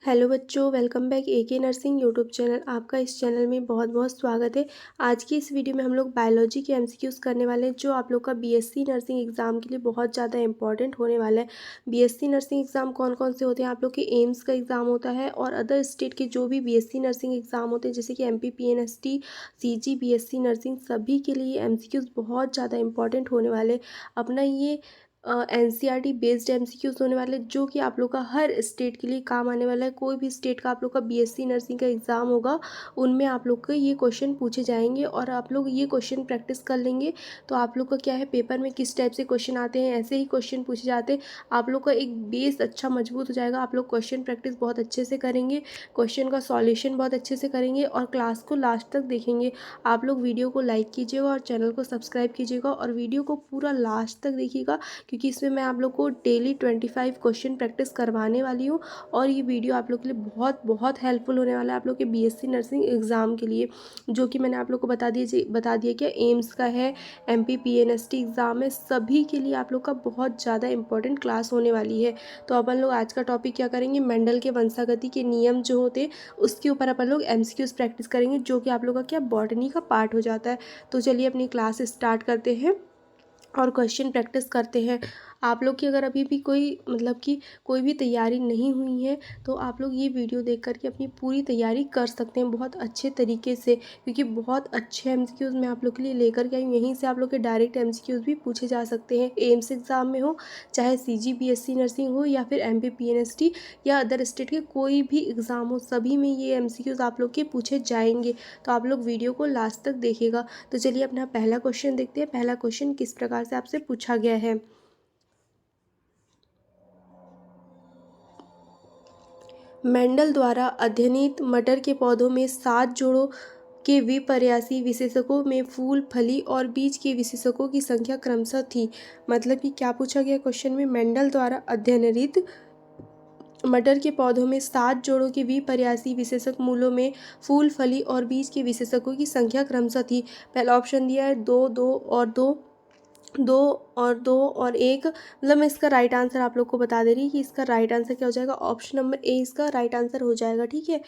Hello बच्चों, welcome back एके nursing YouTube channel. आपका इस चैनल में बहुत बहुत स्वागत है। आज की इस वीडियो में हम लोग बायोलॉजी के एमसीक्यूज़ करने वाले हैं, जो आप लोग का बीएससी नर्सिंग एग्ज़ाम के लिए बहुत ज़्यादा इंपॉर्टेंट होने वाला है। बीएससी नर्सिंग एग्ज़ाम कौन कौन से होते हैं? आप लोग के एम्स का एग्ज़ाम होता है और अदर स्टेट के जो भी बीएससी नर्सिंग एग्ज़ाम होते हैं, जैसे कि MP PNST, CG BSc nursing, सभी के लिए एमसीक्यूज़ बहुत ज़्यादा इंपॉर्टेंट होने वाले। अपना ये एनसीईआरटी बेस्ड एमसीक्यूज़ होने वाले, जो कि आप लोग का हर स्टेट के लिए काम आने वाला है। कोई भी स्टेट का आप लोग का बीएससी नर्सिंग का एग्ज़ाम होगा, उनमें आप लोग के ये क्वेश्चन पूछे जाएंगे और आप लोग ये क्वेश्चन प्रैक्टिस कर लेंगे तो आप लोग का क्या है, पेपर में किस टाइप से क्वेश्चन आते हैं ऐसे ही क्वेश्चन पूछे जाते हैं। आप लोग का एक बेस अच्छा मजबूत हो जाएगा। आप लोग क्वेश्चन प्रैक्टिस बहुत अच्छे से करेंगे, क्वेश्चन का सॉल्यूशन बहुत अच्छे से करेंगे और क्लास को लास्ट तक देखेंगे। आप लोग वीडियो को लाइक कीजिएगा और चैनल को सब्सक्राइब कीजिएगा और वीडियो को पूरा लास्ट तक देखिएगा, क्योंकि इसमें मैं आप लोग को डेली 25 क्वेश्चन प्रैक्टिस करवाने वाली हूँ और ये वीडियो आप लोग के लिए बहुत बहुत हेल्पफुल होने वाला है आप लोग के बीएससी नर्सिंग एग्ज़ाम के लिए, जो कि मैंने आप लोग को बता दिया क्या एम्स का है, एमपी पीएनएसटी एग्ज़ाम है, सभी के लिए आप लोग का बहुत ज़्यादा इंपॉर्टेंट क्लास होने वाली है। तो अपन लोग आज का टॉपिक क्या करेंगे, मेंडल के वंशागति के नियम जो होते हैं उसके ऊपर अपन लोग एमसीक्यूज़ प्रैक्टिस करेंगे, जो कि आप लोग का क्या बॉटनी का पार्ट हो जाता है। तो चलिए अपनी क्लास स्टार्ट करते हैं और क्वेश्चन प्रैक्टिस करते हैं। आप लोग की अगर अभी भी कोई मतलब कि कोई भी तैयारी नहीं हुई है, तो आप लोग ये वीडियो देख कर के अपनी पूरी तैयारी कर सकते हैं बहुत अच्छे तरीके से, क्योंकि बहुत अच्छे एमसीक्यूज़ मैं आप लोग के लिए लेकर के आई हूँ। यहीं से आप लोग के डायरेक्ट एमसीक्यूज़ भी पूछे जा सकते हैं एम्स एग्ज़ाम में हो, चाहे सीजी बीएससी नर्सिंग हो या फिर एमपी पीएनएसटी या अदर स्टेट के कोई भी एग्ज़ाम हो, सभी में ये एमसीक्यूज़ आप लोग के पूछे जाएंगे। तो आप लोग वीडियो को लास्ट तक देखिएगा। तो चलिए अपना पहला क्वेश्चन देखते हैं। पहला क्वेश्चन किस प्रकार से आपसे पूछा गया है। मेंडल द्वारा अध्ययनित मटर के पौधों में 7 जोड़ों के विपर्यासी विशेषकों में फूल, फली और बीज के विशेषकों की संख्या क्रमशः थी। मतलब कि क्या पूछा गया क्वेश्चन में, मेंडल द्वारा अध्ययनित मटर के पौधों में 7 जोड़ों के विपर्यासी विशेषक मूलों में फूल, फली और बीज के विशेषकों की संख्या क्रमशः थी। पहला ऑप्शन दिया है 2 2 और 2, 2 और 2 और 1। मतलब मैं इसका राइट आंसर आप लोग को बता दे रही कि इसका राइट आंसर क्या हो जाएगा, ऑप्शन नंबर ए इसका राइट आंसर हो जाएगा। ठीक है,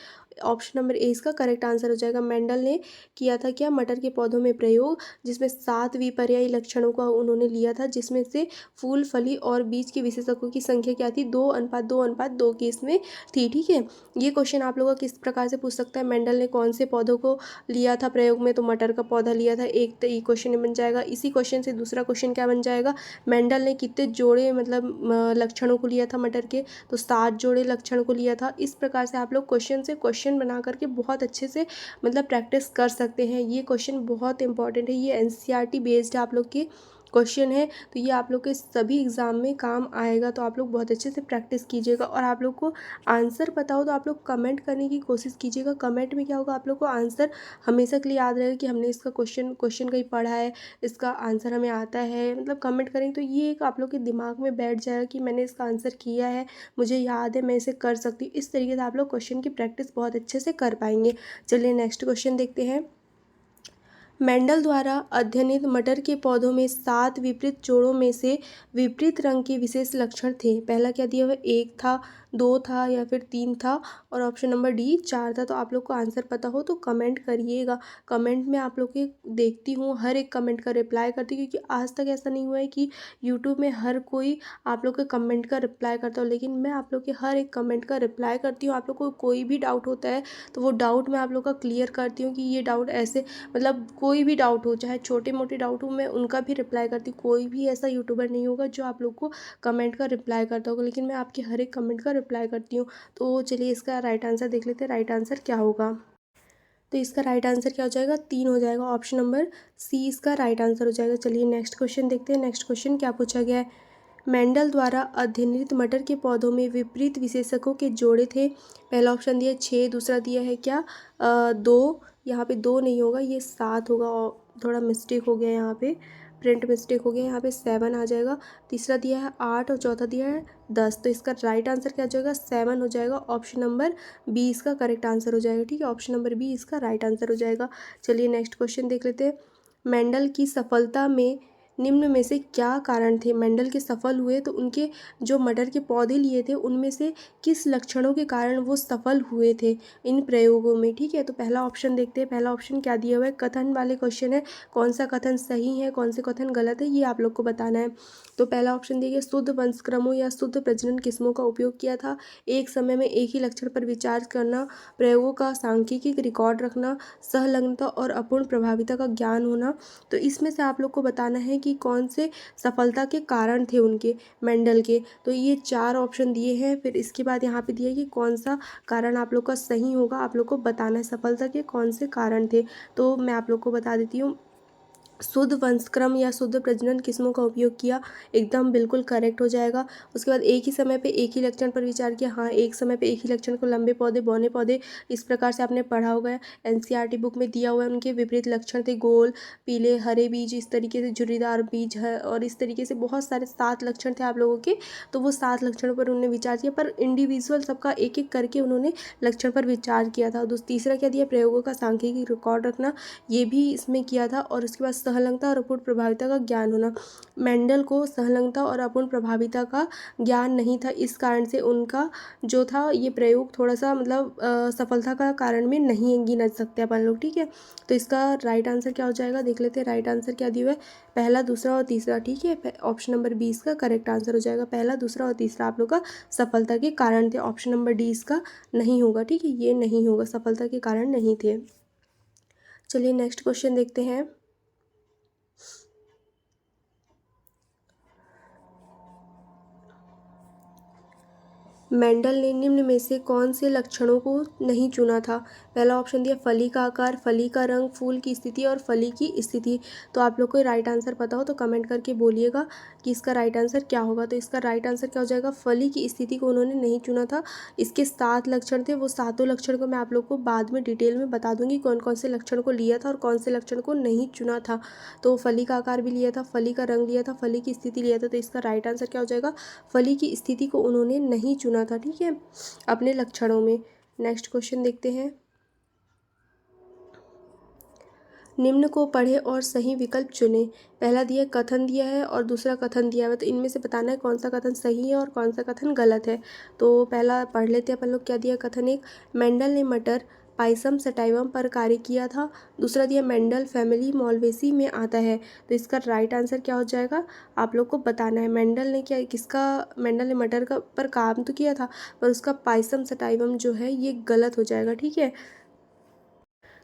ऑप्शन नंबर ए इसका करेक्ट आंसर हो जाएगा। मेंडल ने किया था क्या, मटर के पौधों में प्रयोग, जिसमें 7 विपर्यायी लक्षणों का उन्होंने लिया था, जिसमें से फूल, फली और बीज के विशेषकों की संख्या क्या थी, 2:2:2 की इसमें थी। ठीक है, ये क्वेश्चन आप लोगों का किस प्रकार से पूछ सकता है, मेंडल ने कौन से पौधों को लिया था प्रयोग में, तो मटर का पौधा लिया था। एक तो ये क्वेश्चन बन जाएगा। इसी क्वेश्चन से दूसरा क्वेश्चन क्या बन जाएगा, मेंडल ने कितने जोड़े मतलब लक्षणों को लिया था मटर के, तो 7 जोड़े लक्षण को लिया था। इस प्रकार से आप लोग क्वेश्चन से क्वेश्चन बना करके बहुत अच्छे से मतलब प्रैक्टिस कर सकते हैं। ये क्वेश्चन बहुत इंपॉर्टेंट है, ये एनसीईआरटी बेस्ड आप लोग के क्वेश्चन है, तो ये आप लोग के सभी एग्ज़ाम में काम आएगा। तो आप लोग बहुत अच्छे से प्रैक्टिस कीजिएगा और आप लोग को आंसर पता हो तो आप लोग कमेंट करने की कोशिश कीजिएगा। कमेंट में क्या होगा, आप लोग को आंसर हमेशा के लिए याद रहेगा कि हमने इसका क्वेश्चन कहीं पढ़ा है, इसका आंसर हमें आता है। मतलब कमेंट करेंगे तो ये एक आप लोग के दिमाग में बैठ जाएगा कि मैंने इसका आंसर किया है, मुझे याद है, मैं इसे कर सकती हूँ। इस तरीके से आप लोग क्वेश्चन की प्रैक्टिस बहुत अच्छे से कर पाएंगे। चलिए नेक्स्ट क्वेश्चन देखते हैं। मेंडल द्वारा अध्ययनित मटर के पौधों में 7 विपरीत जोड़ों में से विपरीत रंग के विशेष लक्षण थे। पहला क्या दिया हुआ, 1 था, 2 था या फिर 3 था और ऑप्शन नंबर डी 4 था। तो आप लोग को आंसर पता हो तो कमेंट करिएगा। कमेंट में आप लोग के देखती हूँ, हर एक कमेंट का रिप्लाई करती हूँ, क्योंकि आज तक ऐसा नहीं हुआ है कि यूट्यूब में हर कोई आप लोग के कमेंट का रिप्लाई करता हूँ, लेकिन मैं आप लोग के हर एक कमेंट का रिप्लाई करती हूँ। आप लोग को कोई भी डाउट होता है तो वो डाउट मैं आप लोग का क्लियर करती हूँ कि ये डाउट ऐसे, मतलब कोई भी डाउट हो, चाहे छोटे मोटे डाउट हो, मैं उनका भी रिप्लाई करती हूँ। कोई भी ऐसा यूट्यूबर नहीं होगा जो आप लोग को कमेंट का रिप्लाई करता होगा, लेकिन मैं आपके हर एक कमेंट का रिप्लाई करती हूँ। तो चलिए इसका राइट आंसर देख लेते हैं, राइट आंसर क्या होगा। तो इसका राइट आंसर क्या हो जाएगा, 3 हो जाएगा। ऑप्शन नंबर सी इसका राइट आंसर हो जाएगा। चलिए नेक्स्ट क्वेश्चन देखते हैं। नेक्स्ट क्वेश्चन क्या पूछा गया है, मेंडल द्वारा अध्ययनित मटर के पौधों में विपरीत विशेषकों के जोड़े थे। पहला ऑप्शन दिया है 6, दूसरा दिया है क्या 2, यहाँ पे 2 नहीं होगा, ये 7 होगा। और थोड़ा मिस्टेक हो गया यहाँ पे, प्रिंट मिस्टेक हो गया, यहाँ पे 7 आ जाएगा। तीसरा दिया है 8 और चौथा दिया है 10। तो इसका राइट आंसर क्या हो जाएगा, 7 हो जाएगा। ऑप्शन नंबर बी इसका करेक्ट आंसर हो जाएगा। ठीक है, ऑप्शन नंबर बी इसका राइट आंसर हो जाएगा। चलिए नेक्स्ट क्वेश्चन देख लेते हैं। मेंडल की सफलता में निम्न में से क्या कारण थे मेंडल के सफल हुए, तो उनके जो मटर के पौधे लिए थे उनमें से किस लक्षणों के कारण वो सफल हुए थे इन प्रयोगों में। ठीक है, तो पहला ऑप्शन देखते हैं। पहला ऑप्शन क्या दिया हुआ है, कथन वाले क्वेश्चन है, कौन सा कथन सही है कौन से कथन गलत है ये आप लोग को बताना है। तो पहला ऑप्शन देखिए, शुद्ध वंशक्रमों या शुद्ध प्रजनन किस्मों का उपयोग किया था, एक समय में एक ही लक्षण पर विचार करना, प्रयोगों का सांख्यिकी रिकॉर्ड रखना, संलग्नता और अपूर्ण प्रभाविता का ज्ञान होना। तो इसमें से आप लोग को बताना है कि कौन से सफलता के कारण थे उनके मेंडल के। तो ये 4 ऑप्शन दिए हैं। फिर इसके बाद यहाँ पे दिया है कि कौन सा कारण आप लोग का सही होगा, आप लोग को बताना है सफलता के कौन से कारण थे। तो मैं आप लोग को बता देती हूँ, शुद्ध वंशक्रम या शुद्ध प्रजनन किस्मों का उपयोग किया, एकदम बिल्कुल करेक्ट हो जाएगा। उसके बाद एक ही समय पे एक ही लक्षण पर विचार किया, हाँ एक समय पे एक ही लक्षण को लंबे पौधे बौने पौधे इस प्रकार से आपने पढ़ा होगा, एनसीईआरटी बुक में दिया हुआ है। उनके विपरीत लक्षण थे, गोल पीले हरे बीज, इस तरीके से झुर्रीदार बीज है, और इस तरीके से बहुत सारे 7 लक्षण थे आप लोगों के। तो वो 7 लक्षणों पर उन्होंने विचार किया, पर इंडिविजुअल सबका एक एक करके उन्होंने लक्षण पर विचार किया था। तीसरा क्या दिया, प्रयोगों का सांख्यिकी रिकॉर्ड रखना, ये भी इसमें किया था। और उसके बाद संलग्नता और अपूर्ण प्रभाविता का ज्ञान होना, मेंडल को संलग्नता और अपूर्ण प्रभाविता का ज्ञान नहीं था, इस कारण से उनका जो था ये प्रयोग थोड़ा सा मतलब सफलता का कारण में नहीं गिना सकते अपन लोग। ठीक है, तो इसका राइट आंसर क्या हो जाएगा, देख लेते हैं राइट आंसर क्या दिया हुआ है, पहला दूसरा और तीसरा। ठीक है, ऑप्शन नंबर 20 का करेक्ट आंसर हो जाएगा, पहला दूसरा और तीसरा आप लोग का सफलता के कारण थे। ऑप्शन नंबर डी इसका नहीं होगा। ठीक है, ये नहीं होगा, सफलता के कारण नहीं थे। चलिए नेक्स्ट क्वेश्चन देखते हैं। मेंडल ने निम्न में से कौन से लक्षणों को नहीं चुना था। पहला ऑप्शन दिया, फली का आकार, फली का रंग, फूल की स्थिति और फली की स्थिति। तो आप लोग को राइट आंसर पता हो तो कमेंट करके बोलिएगा कि इसका राइट आंसर क्या होगा। तो इसका राइट आंसर क्या हो जाएगा, फली की स्थिति को उन्होंने नहीं चुना था। इसके 7 लक्षण थे, वो सातों लक्षण को मैं आप लोग को बाद में डिटेल में बता दूंगी कौन कौन से लक्षण को लिया था और कौन से लक्षण को नहीं चुना था। तो फली का आकार भी लिया था, फली का रंग लिया था, फली की स्थिति लिया था। तो इसका राइट आंसर क्या हो जाएगा, फली की स्थिति को उन्होंने नहीं चुना था। ठीक है, अपने लक्षणों में। नेक्स्ट क्वेश्चन देखते हैं। निम्न को पढ़े और सही विकल्प चुने। पहला दिया कथन दिया है और दूसरा कथन दिया हुआ है, तो इनमें से बताना है कौन सा कथन सही है और कौन सा कथन गलत है। तो पहला पढ़ लेते हैं अपन लोग, क्या दिया कथन एक, मेंडल ने मटर पाइसम सटाइवम पर कार्य किया था। दूसरा दिया, मेंडल फैमिली मॉलवेसी में आता है। तो इसका राइट आंसर क्या हो जाएगा, आप लोग को बताना है। मेंडल ने क्या किसका, मेंडल ने मटर का पर काम तो किया था, पर उसका पाइसम सटाइवम जो है ये गलत हो जाएगा। ठीक है,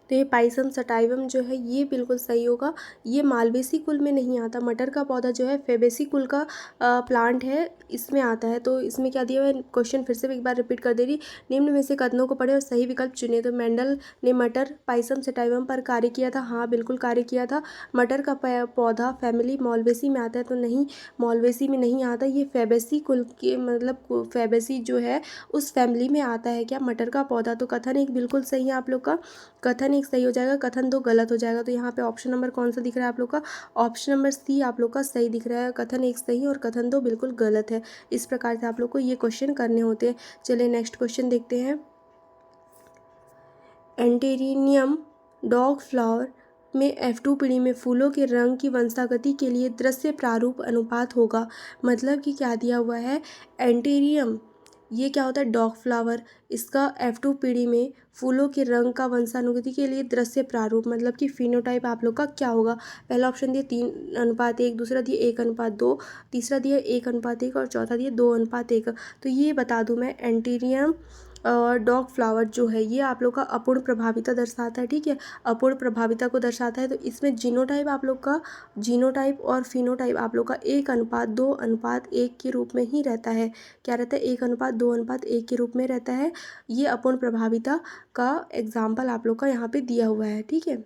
तो ये पाइसम सटाइवम जो है ये बिल्कुल सही होगा। ये मालवेसी कुल में नहीं आता, मटर का पौधा जो है फेबेसी कुल का प्लांट है, इसमें आता है। तो इसमें क्या दिया हुआ है, क्वेश्चन फिर से एक बार रिपीट कर दे रही, निम्न में से कथनों को पढ़े और सही विकल्प चुने। तो मेंडल ने मटर पाइसम सटाइवम पर कार्य किया था, हाँ बिल्कुल कार्य किया था। मटर का पौधा फैमिली मॉलवेसी में आता है, तो नहीं, मॉलवेसी में नहीं आता, ये फेबेसी कुल के मतलब फेबेसी जो है उस फैमिली में आता है क्या मटर का पौधा। तो कथन एक बिल्कुल सही है आप लोग का, कथन एक सही हो जाएगा, कथन 2 गलत हो जाएगा। तो यहाँ पे ऑप्शन नंबर कौन सा दिख रहा है आप लोग का, ऑप्शन नंबर सी आप लोग का सही दिख रहा है, कथन 1 सही और कथन 2 बिल्कुल गलत है। इस प्रकार से आप लोग को ये क्वेश्चन करने होते हैं। चलिए नेक्स्ट क्वेश्चन देखते हैं। एंटेरिनियम डॉग फ्लावर में F2 पीढ़ी में फूलों के रंग की वंशागति के लिए दृश्य प्रारूप अनुपात होगा। मतलब कि क्या दिया हुआ है, एंटेरियम ये क्या होता है, डॉग फ्लावर, इसका F2 पीढ़ी में फूलों के रंग का वंशानुगति के लिए दृश्य प्रारूप मतलब कि फिनोटाइप आप लोग का क्या होगा। पहला ऑप्शन दिया 3:1, दूसरा दिया 1:2, तीसरा दिया 1:1 और चौथा दिया 2:1। तो ये बता दूं मैं, एंटेरियम डॉग फ्लावर जो है ये आप लोग का अपूर्ण प्रभाविता दर्शाता है। ठीक है, अपूर्ण प्रभाविता को दर्शाता है। तो इसमें जीनोटाइप आप लोग का, जीनोटाइप और फिनोटाइप आप लोग का 1:2:1 के रूप में ही रहता है। क्या रहता है, 1:2:1 के रूप में रहता है। ये अपूर्ण प्रभाविता का एग्जाम्पल आप लोग का यहाँ पे दिया हुआ है। ठीक है,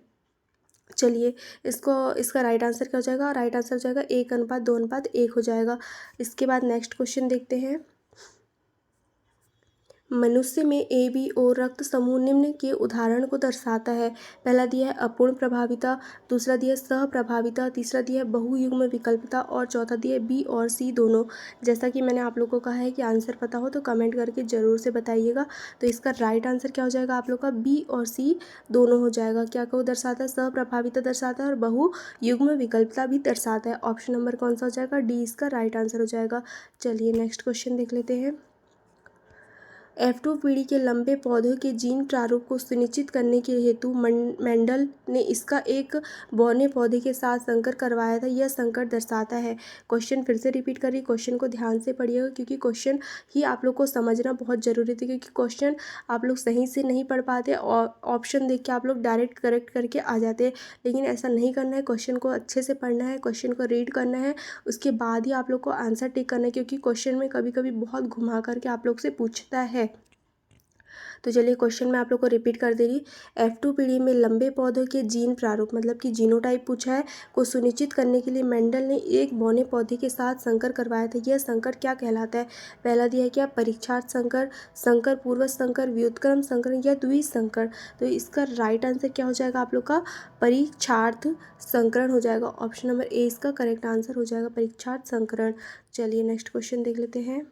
चलिए इसका राइट आंसर क्या हो जाएगा, राइट आंसर हो जाएगा 1:2:1 हो जाएगा। इसके बाद नेक्स्ट क्वेश्चन देखते हैं। मनुष्य में ए बी ओ रक्त समूह निम्न के उदाहरण को दर्शाता है। पहला दिया है अपूर्ण प्रभाविता, दूसरा दिया है सहप्रभाविता, तीसरा दिया है बहुयुग्म विकल्पता और चौथा दिया है बी और सी दोनों। जैसा कि मैंने आप लोग को कहा है कि आंसर पता हो तो कमेंट करके ज़रूर से बताइएगा। तो इसका राइट आंसर क्या हो जाएगा आप लोग का? बी और सी दोनों हो जाएगा। क्या को दर्शाता है? सहप्रभाविता दर्शाता है और बहुयुग्म विकल्पता भी दर्शाता है। ऑप्शन नंबर कौन सा हो जाएगा? डी इसका राइट आंसर हो जाएगा। चलिए नेक्स्ट क्वेश्चन देख लेते हैं। F2 पीढ़ी के लंबे पौधों के जीन प्रारूप को सुनिश्चित करने के हेतु मेंडल ने इसका एक बौने पौधे के साथ संकर करवाया था। यह संकर दर्शाता है। क्वेश्चन फिर से रिपीट करिए, क्वेश्चन को ध्यान से पढ़िएगा क्योंकि क्वेश्चन ही आप लोग को समझना बहुत ज़रूरी थी, क्योंकि क्वेश्चन आप लोग सही से नहीं पढ़ पाते और ऑप्शन देख के आप लोग डायरेक्ट करेक्ट करके आ जाते हैं। लेकिन ऐसा नहीं करना है, क्वेश्चन को अच्छे से पढ़ना है, क्वेश्चन को रीड करना है, उसके बाद ही आप लोग को आंसर टिक करना है, क्योंकि क्वेश्चन में कभी कभी बहुत घुमा करके आप लोग से पूछता है। तो चलिए क्वेश्चन मैं आप लोग को रिपीट कर दे रही। F2 पीढ़ी में लंबे पौधों के जीन प्रारूप मतलब कि जीनोटाइप पूछा है को सुनिश्चित करने के लिए मेंडल ने एक बौने पौधे के साथ संकर करवाया था। यह संकर क्या कहलाता है? पहला दिया है क्या? परीक्षार्थ संकर, संकर पूर्व संकर, व्युत्क्रम संकर या द्विसंकर। तो इसका राइट आंसर क्या हो जाएगा आप लोग का? परीक्षार्थ संकरण हो जाएगा। ऑप्शन नंबर ए इसका करेक्ट आंसर हो जाएगा, परीक्षार्थ संकरण। चलिए नेक्स्ट क्वेश्चन देख लेते हैं।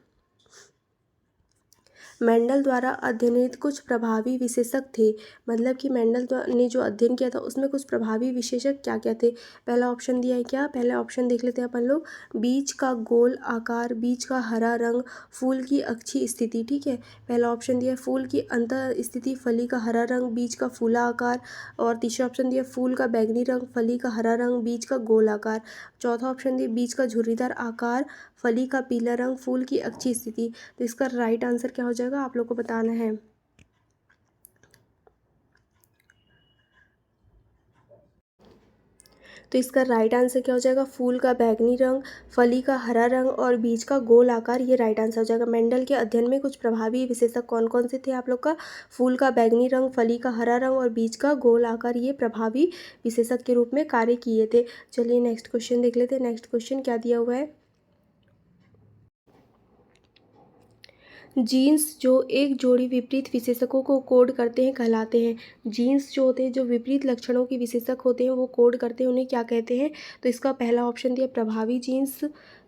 मेंडल द्वारा अध्ययनित कुछ प्रभावी विशेषक थे। मतलब कि मेंडल ने जो अध्ययन किया था उसमें कुछ प्रभावी विशेषक क्या क्या थे? पहला ऑप्शन दिया है क्या? पहला ऑप्शन देख लेते हैं अपन लोग। बीज का गोल आकार, बीज का हरा रंग, फूल की अक्षीय स्थिति। ठीक है, पहला ऑप्शन दिया है फूल की अंतः स्थिति, फली का हरा रंग, बीज का फूला आकार। और तीसरा ऑप्शन दिया फूल का बैंगनी रंग, फली का हरा रंग, बीज का गोल आकार। चौथा ऑप्शन दिया बीज का झुर्रीदार आकार, फली का पीला रंग, फूल की अक्षीय स्थिति। तो इसका राइट आंसर क्या हो जाएगा आप लोग को बताना है। तो इसका राइट आंसर क्या हो जाएगा? फूल का बैंगनी रंग, फली का हरा रंग और बीज का गोल आकार, ये राइट आंसर हो जाएगा। मेंडल के अध्ययन में कुछ प्रभावी विशेषक कौन कौन से थे आप लोग का? फूल का बैंगनी रंग, फली का हरा रंग और बीज का गोल आकार, ये प्रभावी विशेषक के रूप में कार्य किए थे। चलिए नेक्स्ट क्वेश्चन देख लेते हैं। नेक्स्ट क्वेश्चन क्या दिया हुआ है? जीन्स जो एक जोड़ी विपरीत विशेषकों को कोड करते हैं कहलाते हैं। जीन्स जो होते हैं जो विपरीत लक्षणों के विशेषक होते हैं वो कोड करते हैं, उन्हें क्या कहते हैं? तो इसका पहला ऑप्शन दिया प्रभावी जीन्स,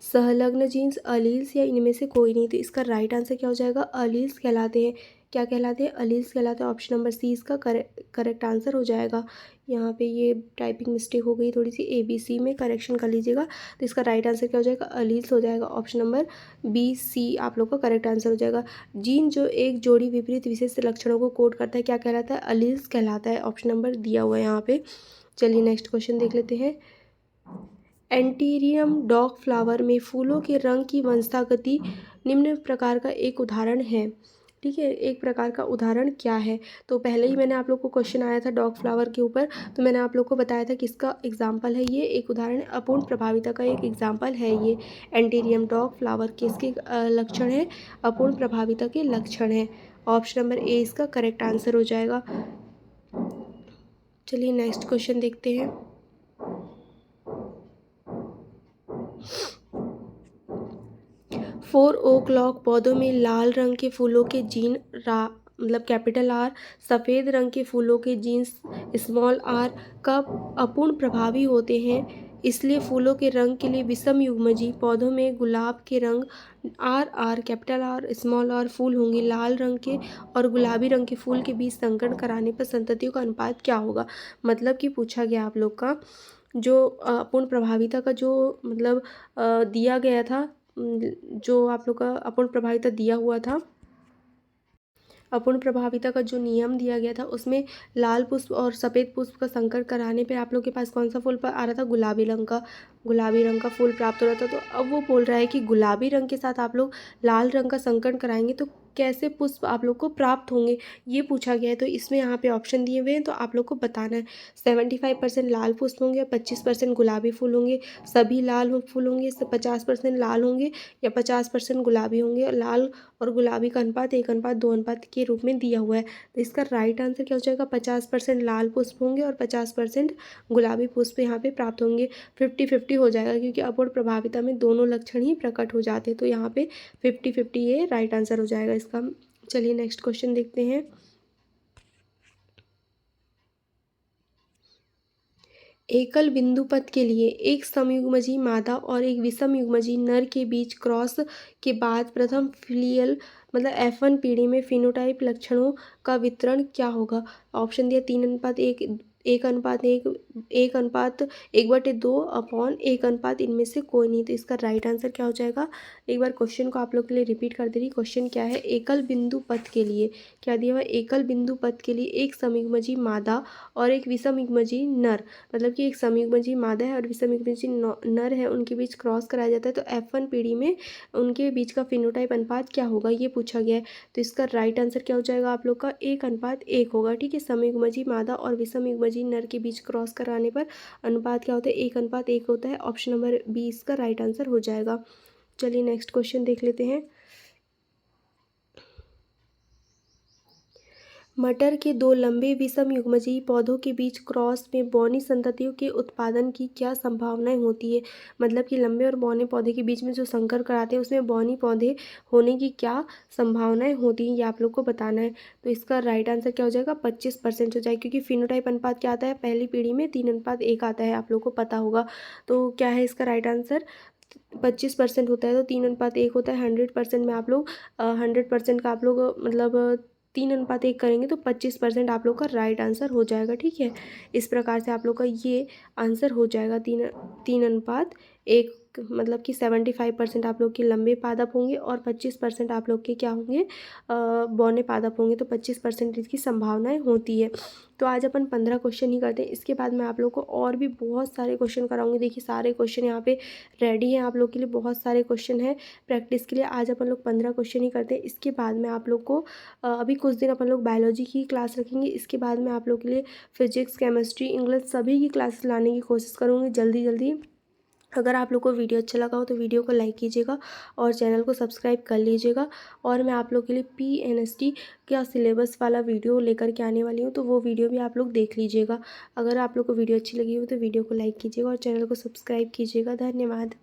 संलग्न जीन्स, अलील्स या इनमें से कोई नहीं। तो इसका राइट आंसर क्या हो जाएगा? अलील्स कहलाते हैं। क्या कहलाते हैं? अलील्स कहलाते हैं। ऑप्शन नंबर सी इसका करेक्ट आंसर हो जाएगा। यहाँ पे ये टाइपिंग मिस्टेक हो गई थोड़ी सी, ABC में करेक्शन कर लीजिएगा। तो इसका राइट आंसर क्या हो जाएगा? अलील्स हो जाएगा। ऑप्शन नंबर BC आप लोग का करेक्ट आंसर हो जाएगा। जीन जो एक जोड़ी विपरीत विशेष लक्षणों को कोड करता है क्या कहलाता है? अलील्स कहलाता है। ऑप्शन नंबर दिया हुआ है यहाँ पे। चलिए नेक्स्ट क्वेश्चन देख लेते हैं। एंटीरियम डॉग फ्लावर में फूलों के रंग की वंशागति निम्न प्रकार का एक उदाहरण है। ठीक है, एक प्रकार का उदाहरण क्या है? तो पहले ही मैंने आप लोग को क्वेश्चन आया था डॉग फ्लावर के ऊपर, तो मैंने आप लोग को बताया था किसका एग्जाम्पल है ये, एक उदाहरण अपूर्ण प्रभाविता का एक एग्जाम्पल है ये। एंटीरियम डॉग फ्लावर किसके लक्षण है? अपूर्ण प्रभाविता के लक्षण है। ऑप्शन नंबर ए इसका करेक्ट आंसर हो जाएगा। चलिए नेक्स्ट क्वेश्चन देखते हैं। 4 o'clock पौधों में लाल रंग के फूलों के जीन मतलब कैपिटल R, सफ़ेद रंग के फूलों के जीन स्मॉल r कब अपूर्ण प्रभावी होते हैं? इसलिए फूलों के रंग के लिए विषम युग्मजी पौधों में गुलाब के रंग RR capital R small r फूल होंगे लाल रंग के और गुलाबी रंग के फूल के बीच संकरण कराने पर संततियों का अनुपात क्या होगा? मतलब कि पूछा गया आप लोग का जो अपूर्ण प्रभाविता का जो मतलब दिया गया था, जो आप लोग का अपूर्ण प्रभाविता दिया हुआ था, अपूर्ण प्रभाविता का जो नियम दिया गया था उसमें लाल पुष्प और सफ़ेद पुष्प का संकर कराने पे आप लोग के पास कौन सा फूल आ रहा था? गुलाबी रंग का फूल प्राप्त हो रहा था। तो अब वो बोल रहा है कि गुलाबी रंग के साथ आप लोग लाल रंग का संकर कराएंगे तो कैसे पुष्प आप लोग को प्राप्त होंगे, ये पूछा गया है। तो इसमें यहाँ पे ऑप्शन दिए हुए हैं, तो आप लोग को बताना है। 75% लाल पुष्प होंगे, 25% गुलाबी फूल होंगे, सभी लाल फूल होंगे, 50% लाल होंगे या 50% गुलाबी होंगे। लाल और गुलाबी का अनुपात 1:2 के रूप में दिया हुआ है। तो इसका राइट आंसर क्या हो जाएगा? 50% लाल पुष्प होंगे और 50% गुलाबी पुष्प यहाँ पे प्राप्त होंगे। 50-50 हो जाएगा क्योंकि अपूर्ण प्रभाविता में दोनों लक्षण ही प्रकट हो जाते हैं। तो यहाँ पे 50-50 ये राइट आंसर हो जाएगा इसका। चलिए नेक्स्ट क्वेश्चन देखते हैं। एकल बिंदु पथ के लिए एक समयुग्मजी मादा और एक विषमयुग्मजी नर के बीच क्रॉस के बाद प्रथम फिलियल मतलब F1 पीढ़ी में फिनोटाइप लक्षणों का वितरण क्या होगा? ऑप्शन दिया 3:1, 1:1, 1:1/2 अपॉन 1 इनमें से कोई नहीं। तो इसका राइट आंसर क्या हो जाएगा? एक बार क्वेश्चन को आप लोग के लिए रिपीट कर दे रही। क्वेश्चन क्या है? एकल बिंदु पथ के लिए क्या दिया हुआ है? एकल बिंदु पथ के लिए एक समयुग्मजी मादा और एक विषमयुग्मजी नर, मतलब कि एक समयुग्मजी मादा है और विषमयुग्मजी नर है, उनके बीच क्रॉस कराया जाता है। तो F1 पीढ़ी में उनके बीच का फिनोटाइप अनुपात क्या होगा, ये पूछा गया है। तो इसका राइट आंसर क्या हो जाएगा आप लोग का? 1:1 होगा। ठीक है, समयुग्मजी मादा और विषमयुग्मजी नर के बीच क्रॉस कराने पर अनुपात क्या होता है? 1:1 होता है। ऑप्शन नंबर बी इसका राइट आंसर हो जाएगा। चलिए नेक्स्ट क्वेश्चन देख लेते हैं। मटर के दो लंबे विषमयुग्मजी पौधों के बीच क्रॉस में बौनी संततियों के उत्पादन की क्या संभावनाएं होती है? मतलब कि लंबे और बौने पौधे के बीच में जो संकर कराते हैं उसमें बौनी पौधे होने की क्या संभावनाएं होती हैं, ये आप लोग को बताना है। तो इसका राइट आंसर क्या हो जाएगा? 25% हो जाएगा, क्योंकि फिनोटाइप अनुपात क्या आता है? पहली पीढ़ी में 3:1 आता है, आप लोग को पता होगा। तो क्या है इसका राइट आंसर? 25% होता है। तो 3:1 होता है। 100% में आप लोग 100% का आप लोग मतलब 3:1 करेंगे तो 25% आप लोग का राइट आंसर हो जाएगा। ठीक है, इस प्रकार से आप लोग का ये आंसर हो जाएगा। 3:1 मतलब कि 75% आप लोग के लंबे पादप होंगे और 25% आप लोग के क्या होंगे? बौने पादप होंगे। तो 25% इसकी संभावनाएं होती है। तो आज अपन 15 क्वेश्चन ही करते हैं। इसके बाद मैं आप लोग को और भी बहुत सारे क्वेश्चन कराऊंगी। देखिए सारे क्वेश्चन यहाँ पे रेडी हैं आप लोग के लिए, बहुत सारे क्वेश्चन हैं प्रैक्टिस के लिए। आज अपन लोग 15 क्वेश्चन ही करते हैं। इसके बाद में आप लोग को अभी कुछ दिन अपन लोग बायोलॉजी की क्लास रखेंगे। इसके बाद में आप लोग के लिए फिजिक्स, केमिस्ट्री, इंग्लिश सभी की क्लासेस लाने की कोशिश करूँगी जल्दी जल्दी। अगर आप लोग को वीडियो अच्छा लगा हो तो वीडियो को लाइक कीजिएगा और चैनल को सब्सक्राइब कर लीजिएगा। और मैं आप लोग के लिए PNST का सिलेबस वाला वीडियो लेकर के आने वाली हूँ, तो वो वीडियो भी आप लोग देख लीजिएगा। अगर आप लोग को वीडियो अच्छी लगी हो तो वीडियो को लाइक कीजिएगा और चैनल को सब्सक्राइब कीजिएगा। धन्यवाद।